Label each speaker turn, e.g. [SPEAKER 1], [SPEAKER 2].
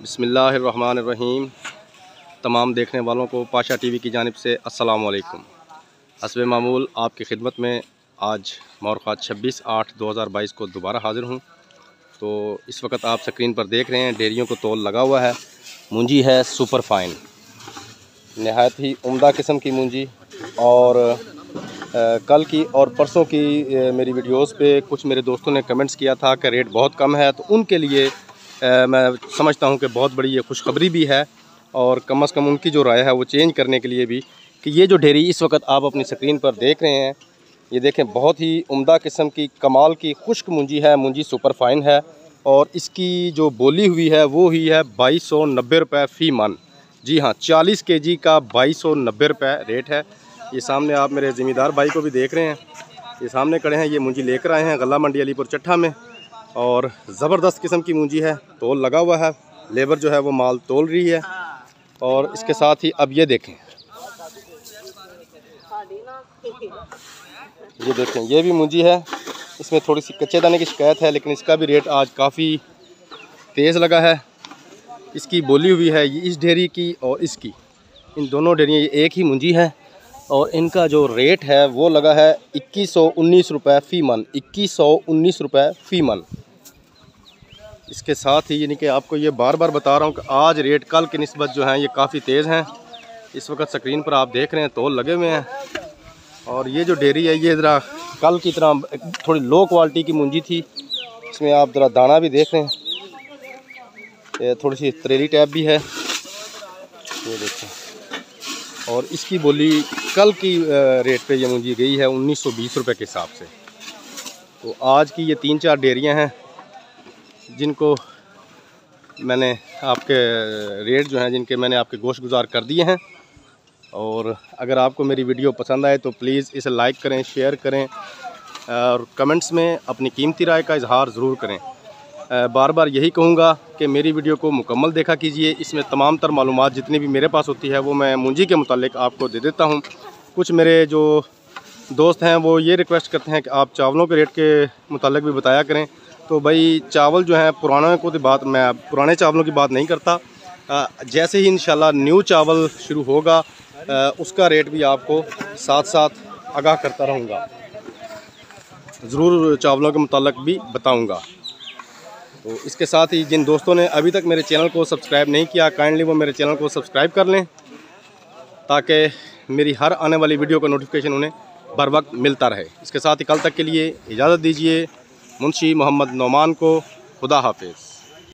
[SPEAKER 1] बिस्मिल्लाहिर्रहमानिर्रहीम। तमाम देखने वालों को पाशा टीवी की जानिब से अस्सलाम वालेकुम। हस्बे मामूल आपकी खिदमत में आज मौरख़ात 26/8/2022 को दोबारा हाज़िर हूँ। तो इस वक्त आप स्क्रीन पर देख रहे हैं डेयरियों को तोल लगा हुआ है। मूंजी है सुपर फाइन, नहायत ही उम्दा किस्म की मूंजी। और कल की और परसों की मेरी वीडियोस पे कुछ मेरे दोस्तों ने कमेंट्स किया था कि रेट बहुत कम है, तो उनके लिए मैं समझता हूं कि बहुत बड़ी ये खुशखबरी भी है और कम से कम उनकी जो राय है वो चेंज करने के लिए भी कि ये जो डेयरी इस वक्त आप अपनी स्क्रीन पर देख रहे हैं, ये देखें बहुत ही उम्दा किस्म की कमाल की खुश्क मूंजी है। मूंजी सुपर फाइन है और इसकी जो बोली हुई है वो ही है 2290 रुपये फ़ी मन। जी हाँ, 40 kg का 2290 रुपये रेट है। ये सामने आप मेरे ज़मींदार भाई को भी देख रहे हैं, ये सामने खड़े हैं। ये मूंजी लेकर आए हैं गल्ला मंडी अलीपुर चट्ठा में और ज़बरदस्त किस्म की मूंजी है। तोल लगा हुआ है, लेबर जो है वो माल तोल रही है। और इसके साथ ही अब ये देखें, ये भी मूंजी है। इसमें थोड़ी सी कच्चे दाने की शिकायत है, लेकिन इसका भी रेट आज काफ़ी तेज़ लगा है। इसकी बोली हुई है ये इस डेयरी की और इसकी, इन दोनों डेयरियाँ ये एक ही मूंजी है और इनका जो रेट है वो लगा है 2119 रुपये फ़ी मन। 2119 रुपये फ़ी मन। इसके साथ ही यानी कि आपको ये बार बार बता रहा हूँ कि आज रेट कल की निस्बत जो है ये काफ़ी तेज़ हैं। इस वक्त स्क्रीन पर आप देख रहे हैं तोल लगे हुए हैं। और ये जो डेयरी है ये ज़रा कल की तरह थोड़ी लो क्वालिटी की मूंजी थी। इसमें आप ज़रा दाना भी देख रहे हैं, ये थोड़ी सी तरेली टाइप भी है, ये देखें। और इसकी बोली कल की रेट पे ये मूंजी गई है 1920 रुपये के हिसाब से। तो आज की ये 3-4 डेयरियाँ हैं जिनको मैंने आपके रेट जो हैं जिनके मैंने आपके गोश गुजार कर दिए हैं। और अगर आपको मेरी वीडियो पसंद आए तो प्लीज़ इसे लाइक करें, शेयर करें और कमेंट्स में अपनी कीमती राय का इजहार ज़रूर करें। बार बार यही कहूँगा कि मेरी वीडियो को मुकम्मल देखा कीजिए। इसमें तमाम तर मालूमात जितनी भी मेरे पास होती है वो मैं मूंजी के मुतालिक आपको दे देता हूँ। कुछ मेरे जो दोस्त हैं वो ये रिक्वेस्ट करते हैं कि आप चावलों के रेट के मुतालिक भी बताया करें। तो भाई चावल जो है पुराने को तो बात, मैं पुराने चावलों की बात नहीं करता। जैसे ही इंशाल्लाह न्यू चावल शुरू होगा उसका रेट भी आपको साथ साथ आगाह करता रहूँगा, ज़रूर चावलों के मुतालिक भी बताऊँगा। तो इसके साथ ही जिन दोस्तों ने अभी तक मेरे चैनल को सब्सक्राइब नहीं किया, काइंडली वो मेरे चैनल को सब्सक्राइब कर लें ताकि मेरी हर आने वाली वीडियो का नोटिफिकेशन उन्हें बर वक्त मिलता रहे। इसके साथ ही कल तक के लिए इजाज़त दीजिए। मुंशी मोहम्मद नौमान को खुदा हाफिज़।